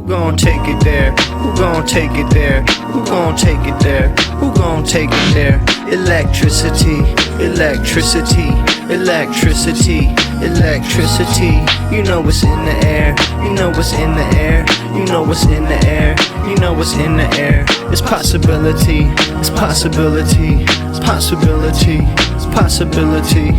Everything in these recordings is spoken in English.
Who gon' take it there? Who gon' take it there? Who gon' take it there? Who gon' take it there? Electricity, electricity, electricity, electricity. You know what's in the air. You know what's in the air. You know what's in the air. You know what's in the air. It's possibility. It's possibility. It's possibility. It's possibility.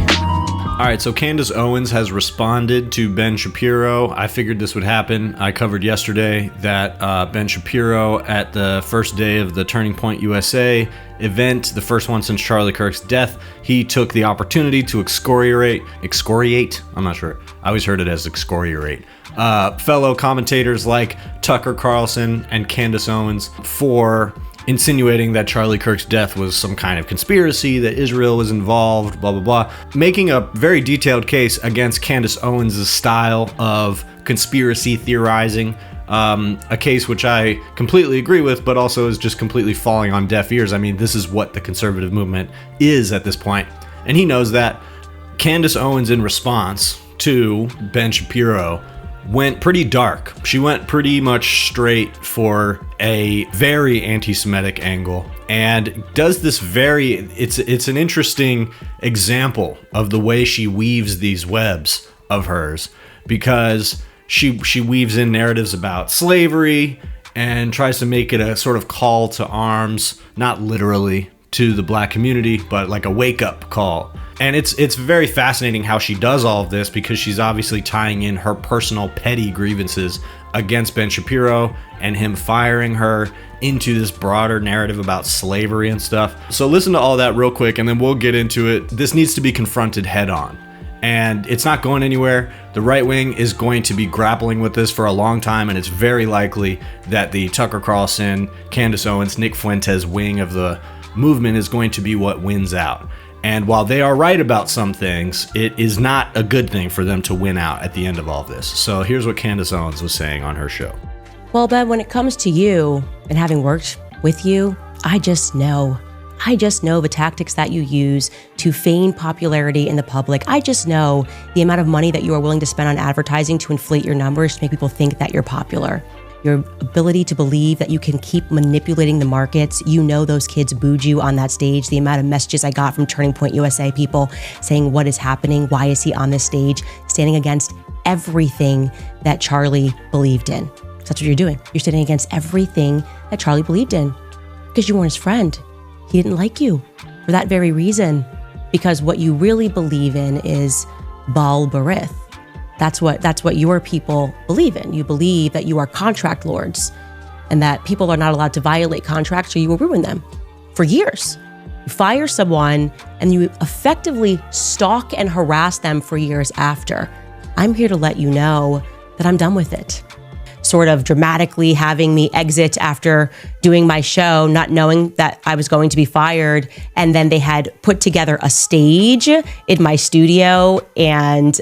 All right, so Candace Owens has responded to Ben Shapiro. I figured this would happen. I covered yesterday that Ben Shapiro, at the first day of the Turning Point USA event, the first one since Charlie Kirk's death, he took the opportunity to excoriate, I'm not sure. I always heard it as excoriate. Fellow commentators like Tucker Carlson and Candace Owens for insinuating that Charlie Kirk's death was some kind of conspiracy, that Israel was involved, blah, blah, blah. Making a very detailed case against Candace Owens' style of conspiracy theorizing, a case which I completely agree with, but also is just completely falling on deaf ears. I mean, this is what the conservative movement is at this point, and he knows that. Candace Owens, in response to Ben Shapiro, went pretty dark. She went pretty much straight for a very anti-Semitic angle, and does this it's an interesting example of the way she weaves these webs of hers, because she weaves in narratives about slavery and tries to make it a sort of call to arms, not literally to the black community, but like a wake-up call. And it's very fascinating how she does all of this, because she's obviously tying in her personal petty grievances against Ben Shapiro and him firing her into this broader narrative about slavery and stuff. So listen to all that real quick, and then we'll get into it. This needs to be confronted head on, and it's not going anywhere. The right wing is going to be grappling with this for a long time, and it's very likely that the Tucker Carlson, Candace Owens, Nick Fuentes wing of the movement is going to be what wins out. And while they are right about some things, it is not a good thing for them to win out at the end of all this. So here's what Candace Owens was saying on her show. Well, Ben, when it comes to you and having worked with you, I just know the tactics that you use to feign popularity in the public. I just know the amount of money that you are willing to spend on advertising to inflate your numbers to make people think that you're popular. Your ability to believe that you can keep manipulating the markets. You know those kids booed you on that stage. The amount of messages I got from Turning Point USA people saying, what is happening? Why is he on this stage? Standing against everything that Charlie believed in. So that's what you're doing. You're standing against everything that Charlie believed in, because you weren't his friend. He didn't like you for that very reason, because what you really believe in is Baal Berith. That's what your people believe in. You believe that you are contract lords and that people are not allowed to violate contracts or you will ruin them for years. You fire someone and you effectively stalk and harass them for years after. I'm here to let you know that I'm done with it. Sort of dramatically having me exit after doing my show, not knowing that I was going to be fired. And then they had put together a stage in my studio and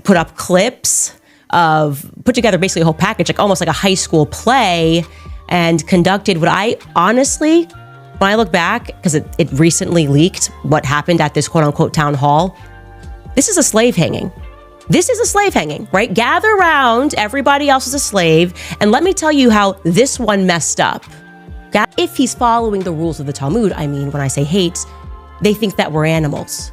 put up clips put together basically a whole package, like almost like a high school play, and conducted what I honestly, when I look back, because it recently leaked what happened at this quote unquote town hall, this is a slave hanging. This is a slave hanging, right? Gather around, everybody else is a slave, and let me tell you how this one messed up. If he's following the rules of the Talmud, I mean, when I say hate, they think that we're animals,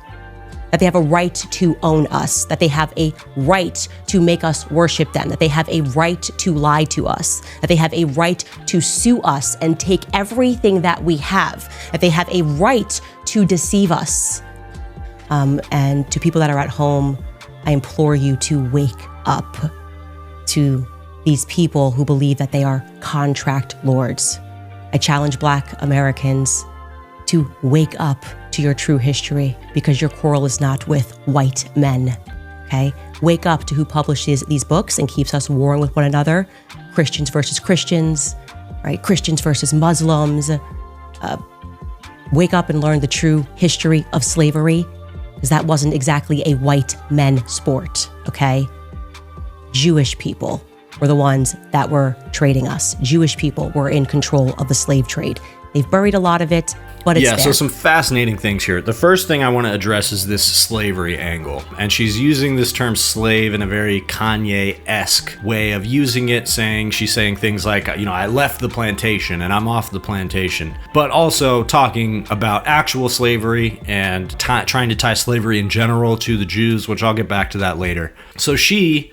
that they have a right to own us, that they have a right to make us worship them, that they have a right to lie to us, that they have a right to sue us and take everything that we have, that they have a right to deceive us. And to people that are at home, I implore you to wake up to these people who believe that they are contract lords. I challenge Black Americans to wake up to your true history, because your quarrel is not with white men, okay? Wake up to who publishes these books and keeps us warring with one another. Christians versus Christians, right? Christians versus Muslims. Wake up and learn the true history of slavery, because that wasn't exactly a white men sport, okay? Jewish people were the ones that were trading us. Jewish people were in control of the slave trade. They've buried a lot of it, but it's there. So some fascinating things here. The first thing I want to address is this slavery angle. And she's using this term slave in a very Kanye-esque way of using it, she's saying things like, I left the plantation and I'm off the plantation. But also talking about actual slavery and trying to tie slavery in general to the Jews, which I'll get back to that later. So she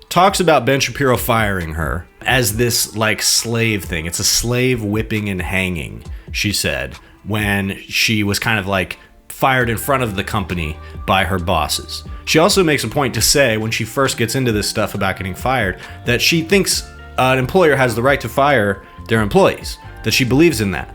talks about Ben Shapiro firing her as this slave thing. It's a slave whipping and hanging, she said, when she was kind of fired in front of the company by her bosses. She also makes a point to say, when she first gets into this stuff about getting fired, that she thinks an employer has the right to fire their employees, that she believes in that.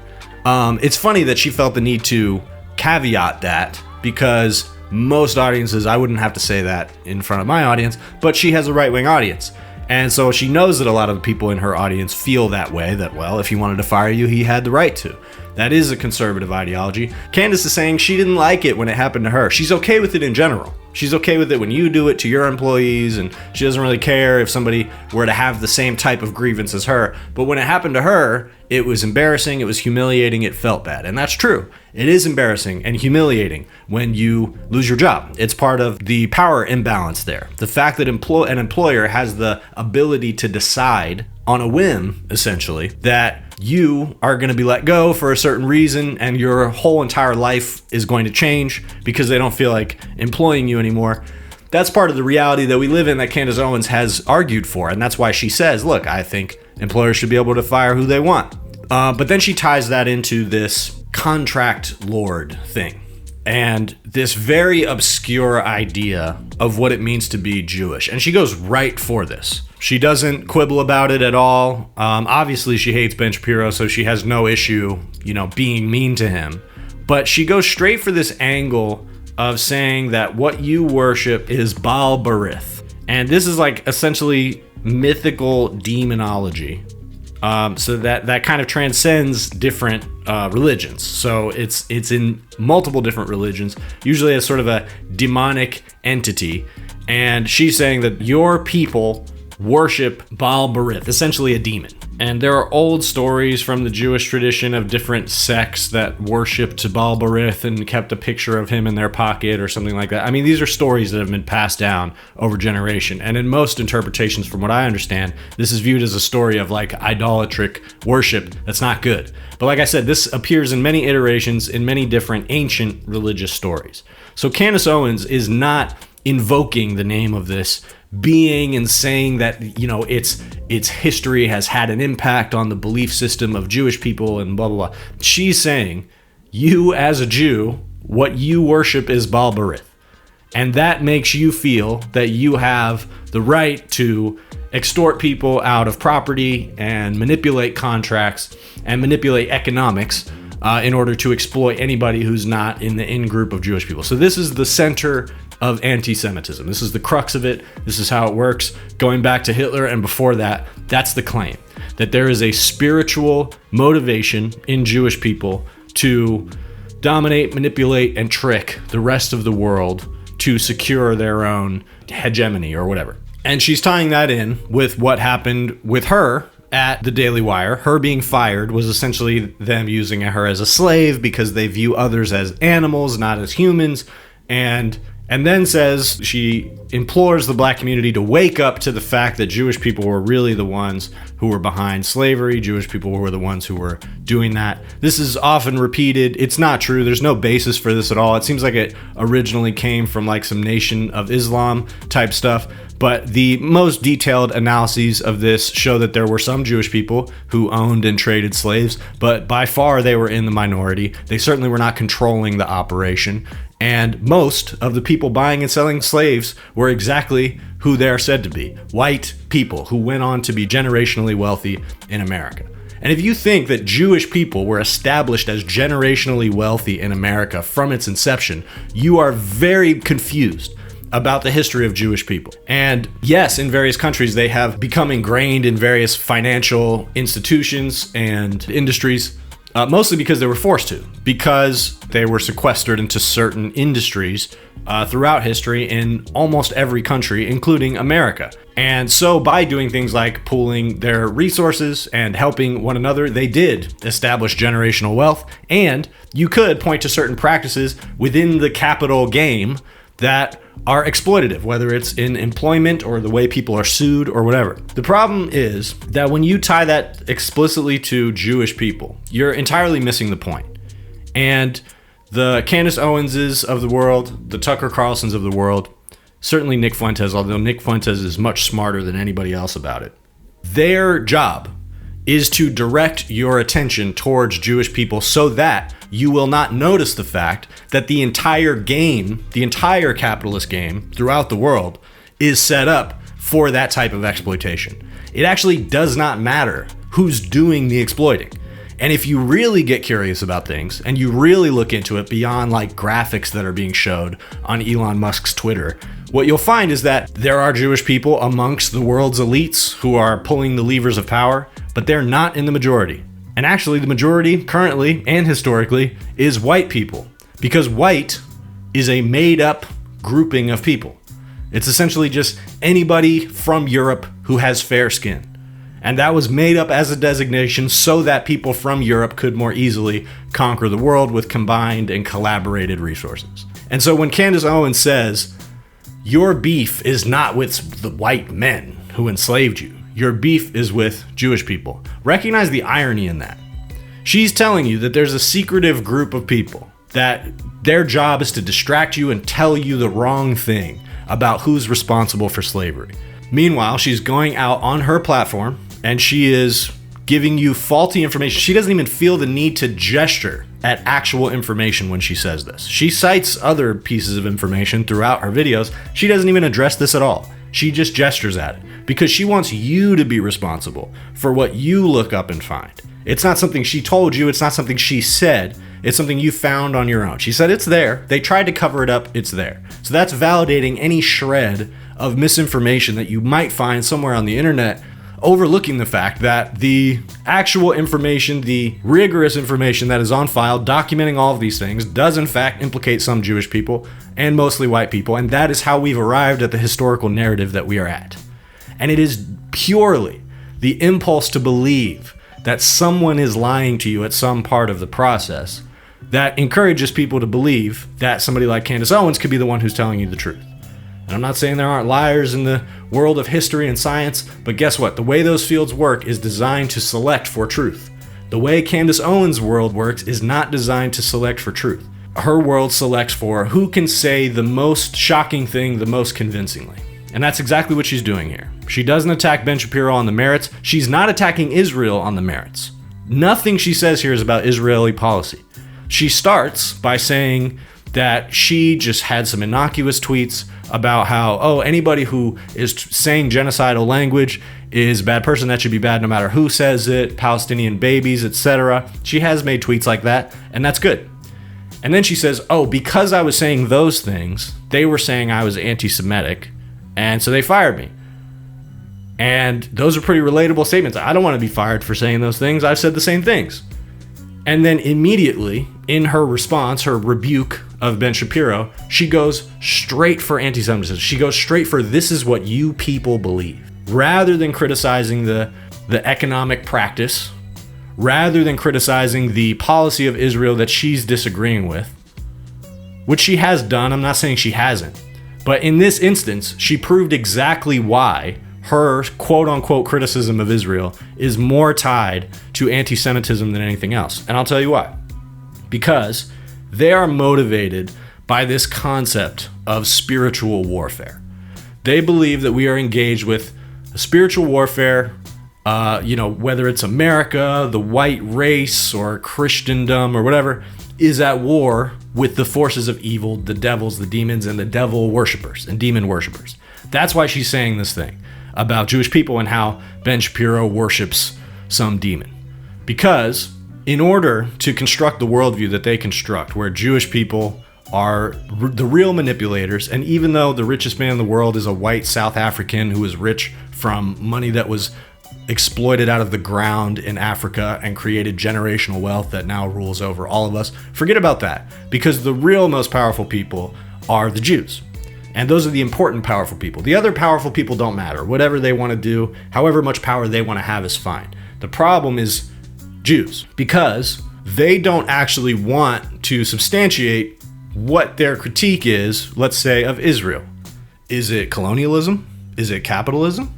It's funny that she felt the need to caveat that, because most audiences, I wouldn't have to say that in front of my audience, but she has a right-wing audience. And so she knows that a lot of the people in her audience feel that way, that, well, if he wanted to fire you, he had the right to. That is a conservative ideology. Candace is saying she didn't like it when it happened to her. She's okay with it in general. She's okay with it when you do it to your employees, and she doesn't really care if somebody were to have the same type of grievance as her. But when it happened to her, it was embarrassing, it was humiliating, it felt bad. And that's true. It is embarrassing and humiliating when you lose your job. It's part of the power imbalance there. The fact that an employer has the ability to decide on a whim, essentially, that you are going to be let go for a certain reason and your whole entire life is going to change because they don't feel like employing you anymore. That's part of the reality that we live in, that Candace Owens has argued for. And that's why she says, look, I think employers should be able to fire who they want. But then she ties that into this contract lord thing and this very obscure idea of what it means to be Jewish. And she goes right for this. She doesn't quibble about it at all. Obviously, she hates Ben Shapiro, so she has no issue, being mean to him. But she goes straight for this angle of saying that what you worship is Baal Berith. And this is essentially mythical demonology. So that kind of transcends different religions. So it's in multiple different religions, usually as sort of a demonic entity. And she's saying that your people worship Baal Berith, essentially a demon. And there are old stories from the Jewish tradition of different sects that worshipped Baal Berith and kept a picture of him in their pocket or something like that. I mean, these are stories that have been passed down over generation. And in most interpretations, from what I understand, this is viewed as a story of idolatric worship that's not good. But like I said, this appears in many iterations in many different ancient religious stories. So Candace Owens is not invoking the name of this being and saying that its history has had an impact on the belief system of Jewish people and blah blah blah. She's saying, you as a Jew, what you worship is Baal Berith, and that makes you feel that you have the right to extort people out of property and manipulate contracts and manipulate economics in order to exploit anybody who's not in the in-group of Jewish people. So this is the center of anti-Semitism. This is the crux of it. This is how it works. Going back to Hitler and before that, that's the claim, that there is a spiritual motivation in Jewish people to dominate, manipulate, and trick the rest of the world to secure their own hegemony or whatever. And she's tying that in with what happened with her at the Daily Wire. Her being fired was essentially them using her as a slave because they view others as animals, not as humans. And then says she implores the black community to wake up to the fact that Jewish people were really the ones who were behind slavery. Jewish people were the ones who were doing that. This is often repeated. It's not true. There's no basis for this at all. It seems like it originally came from some Nation of Islam type stuff. But the most detailed analyses of this show that there were some Jewish people who owned and traded slaves, but by far they were in the minority. They certainly were not controlling the operation. And most of the people buying and selling slaves were exactly who they're said to be. White people who went on to be generationally wealthy in America. And if you think that Jewish people were established as generationally wealthy in America from its inception, you are very confused about the history of Jewish people. And yes, in various countries, they have become ingrained in various financial institutions and industries, mostly because they were forced to, because they were sequestered into certain industries throughout history in almost every country, including America. And so by doing things like pooling their resources and helping one another, they did establish generational wealth. And you could point to certain practices within the capital game that are exploitative, whether it's in employment or the way people are sued or whatever. The problem is that when you tie that explicitly to Jewish people, you're entirely missing the point. And the Candace Owenses of the world, the Tucker Carlsons of the world, certainly Nick Fuentes, although Nick Fuentes is much smarter than anybody else about it. Their job is to direct your attention towards Jewish people so that you will not notice the fact that the entire game, the entire capitalist game throughout the world is set up for that type of exploitation. It actually does not matter who's doing the exploiting. And if you really get curious about things and you really look into it beyond like graphics that are being showed on Elon Musk's Twitter, what you'll find is that there are Jewish people amongst the world's elites who are pulling the levers of power, but they're not in the majority. And actually the majority currently and historically is white people, because white is a made up grouping of people. It's essentially just anybody from Europe who has fair skin. And that was made up as a designation so that people from Europe could more easily conquer the world with combined and collaborated resources. And so when Candace Owens says, your beef is not with the white men who enslaved you, your beef is with Jewish people, recognize the irony in that. She's telling you that there's a secretive group of people that their job is to distract you and tell you the wrong thing about who's responsible for slavery. Meanwhile, she's going out on her platform and she is giving you faulty information. She doesn't even feel the need to gesture at actual information when she says this. She cites other pieces of information throughout her videos. She doesn't even address this at all. She just gestures at it because she wants you to be responsible for what you look up and find. It's not something she told you. It's not something she said. It's something you found on your own. She said it's there. They tried to cover it up. It's there. So that's validating any shred of misinformation that you might find somewhere on the internet, overlooking the fact that the actual information, the rigorous information that is on file documenting all of these things does in fact implicate some Jewish people and mostly white people, and that is how we've arrived at the historical narrative that we are at. And it is purely the impulse to believe that someone is lying to you at some part of the process that encourages people to believe that somebody like Candace Owens could be the one who's telling you the truth. And I'm not saying there aren't liars in the world of history and science, but guess what? The way those fields work is designed to select for truth. The way Candace Owens' world works is not designed to select for truth. Her world selects for who can say the most shocking thing the most convincingly. And that's exactly what she's doing here. She doesn't attack Ben Shapiro on the merits. She's not attacking Israel on the merits. Nothing she says here is about Israeli policy. She starts by saying that she just had some innocuous tweets about how, anybody who is saying genocidal language is a bad person. That should be bad no matter who says it, Palestinian babies, etc. She has made tweets like that, and that's good. And then she says, because I was saying those things, they were saying I was anti-Semitic, and so they fired me. And those are pretty relatable statements. I don't want to be fired for saying those things. I've said the same things. And then immediately, in her response, her rebuke of Ben Shapiro, she goes straight for anti-Semitism. She goes straight for this is what you people believe. Rather than criticizing the economic practice, rather than criticizing the policy of Israel that she's disagreeing with, which she has done, I'm not saying she hasn't. But in this instance, she proved exactly why her quote-unquote criticism of Israel is more tied to anti-Semitism than anything else. And I'll tell you why. Because they are motivated by this concept of spiritual warfare. They believe that we are engaged with a spiritual warfare, whether it's America, the white race, or Christendom, or whatever, is at war with the forces of evil, the devils, the demons, and the devil worshippers and demon worshippers. That's why she's saying this thing about Jewish people and how Ben Shapiro worships some demon. Because in order to construct the worldview that they construct, where Jewish people are the real manipulators, and even though the richest man in the world is a white South African who is rich from money that was exploited out of the ground in Africa and created generational wealth that now rules over all of us, forget about that, because the real most powerful people are the Jews. And those are the important, powerful people. The other powerful people don't matter. Whatever they want to do, however much power they want to have is fine. The problem is Jews, because they don't actually want to substantiate what their critique is, let's say, of Israel. Is it colonialism? Is it capitalism?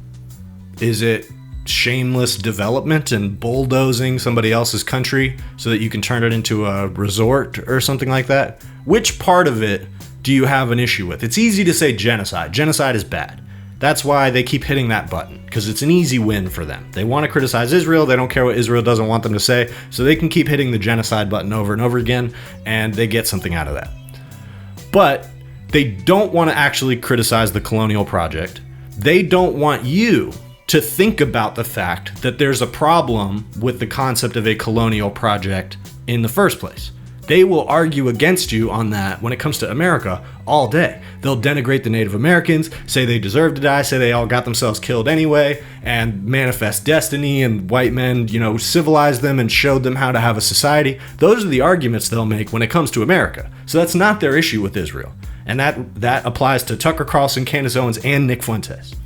Is it shameless development and bulldozing somebody else's country so that you can turn it into a resort or something like that? Which part of it do you have an issue with? It's easy to say genocide. Genocide is bad. That's why they keep hitting that button, because it's an easy win for them. They want to criticize Israel. They don't care what Israel doesn't want them to say, so they can keep hitting the genocide button over and over again, and they get something out of that. But they don't want to actually criticize the colonial project. They don't want you to think about the fact that there's a problem with the concept of a colonial project in the first place. They will argue against you on that when it comes to America all day. They'll denigrate the Native Americans, say they deserve to die, say they all got themselves killed anyway, and manifest destiny, and white men, civilized them and showed them how to have a society. Those are the arguments they'll make when it comes to America. So that's not their issue with Israel. And that applies to Tucker Carlson, Candace Owens, and Nick Fuentes.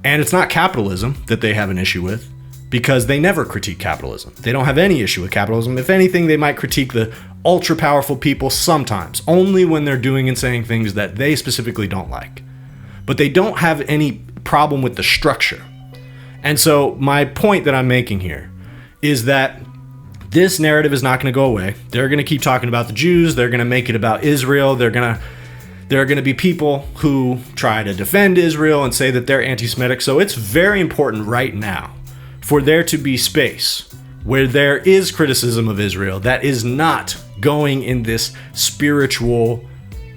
And it's not capitalism that they have an issue with, because they never critique capitalism. They don't have any issue with capitalism. If anything, they might critique the ultra powerful people sometimes, only when they're doing and saying things that they specifically don't like. But they don't have any problem with the structure. And so my point that I'm making here is that this narrative is not going to go away. They're going to keep talking about the Jews. They're going to make it about Israel. There are going to be people who try to defend Israel and say that they're anti-Semitic. So it's very important right now for there to be space where there is criticism of Israel that is not going in this spiritual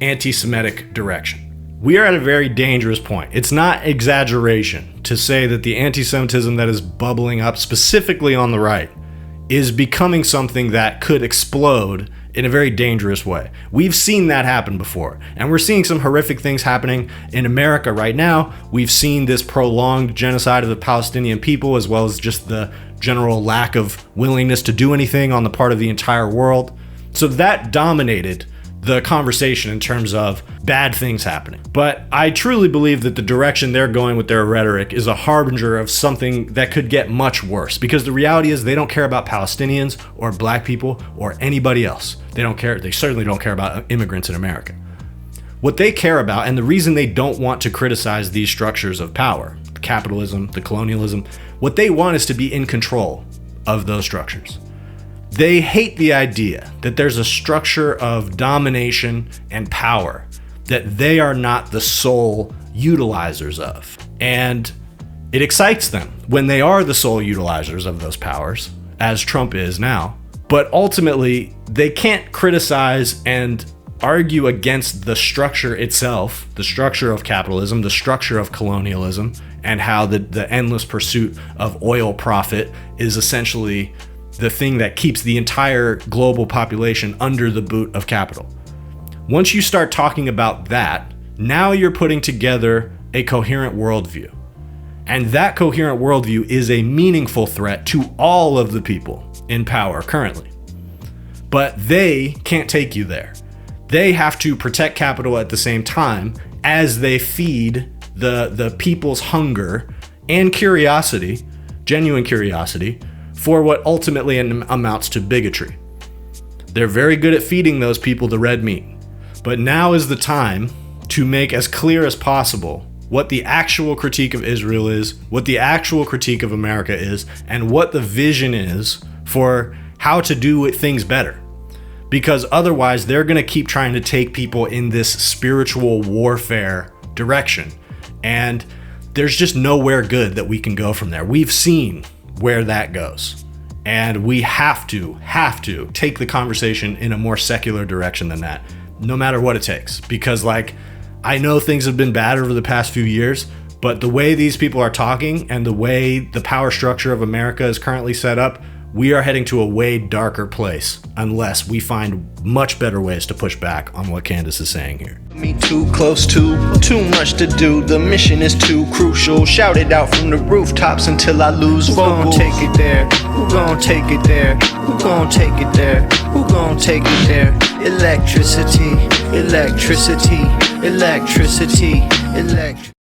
anti-Semitic direction. We are at a very dangerous point. It's not exaggeration to say that the anti-Semitism that is bubbling up specifically on the right is becoming something that could explode in a very dangerous way. We've seen that happen before, and we're seeing some horrific things happening in America right now. We've seen this prolonged genocide of the Palestinian people, as well as just the general lack of willingness to do anything on the part of the entire world. So that dominated the conversation in terms of bad things happening. But I truly believe that the direction they're going with their rhetoric is a harbinger of something that could get much worse, because the reality is they don't care about Palestinians or black people or anybody else. They don't care. They certainly don't care about immigrants in America. What they care about, and the reason they don't want to criticize these structures of power, capitalism, the colonialism, what they want is to be in control of those structures. They hate the idea that there's a structure of domination and power that they are not the sole utilizers of. And it excites them when they are the sole utilizers of those powers, as Trump is now. But ultimately, they can't criticize and argue against the structure itself, the structure of capitalism, the structure of colonialism, and how the endless pursuit of oil profit is essentially the thing that keeps the entire global population under the boot of capital. Once you start talking about that, now you're putting together a coherent worldview. And that coherent worldview is a meaningful threat to all of the people in power currently. But they can't take you there. They have to protect capital at the same time as they feed the people's hunger and curiosity, genuine curiosity, for what ultimately amounts to bigotry. They're very good at feeding those people the red meat. But now is the time to make as clear as possible what the actual critique of Israel is, what the actual critique of America is, and what the vision is for how to do things better. Because otherwise, they're going to keep trying to take people in this spiritual warfare direction. And there's just nowhere good that we can go from there. We've seen where that goes. And we have to take the conversation in a more secular direction than that, no matter what it takes. Because I know things have been bad over the past few years, but the way these people are talking and the way the power structure of America is currently set up, we are heading to a way darker place unless we find much better ways to push back on what Candace is saying here. Me too close to, too much to do. The mission is too crucial. Shout it out from the rooftops until I lose vocals. Who gon' take it there? Who gon' take it there? Who gon' take it there? Who gon' take it there? Electricity, electricity, electricity, electricity.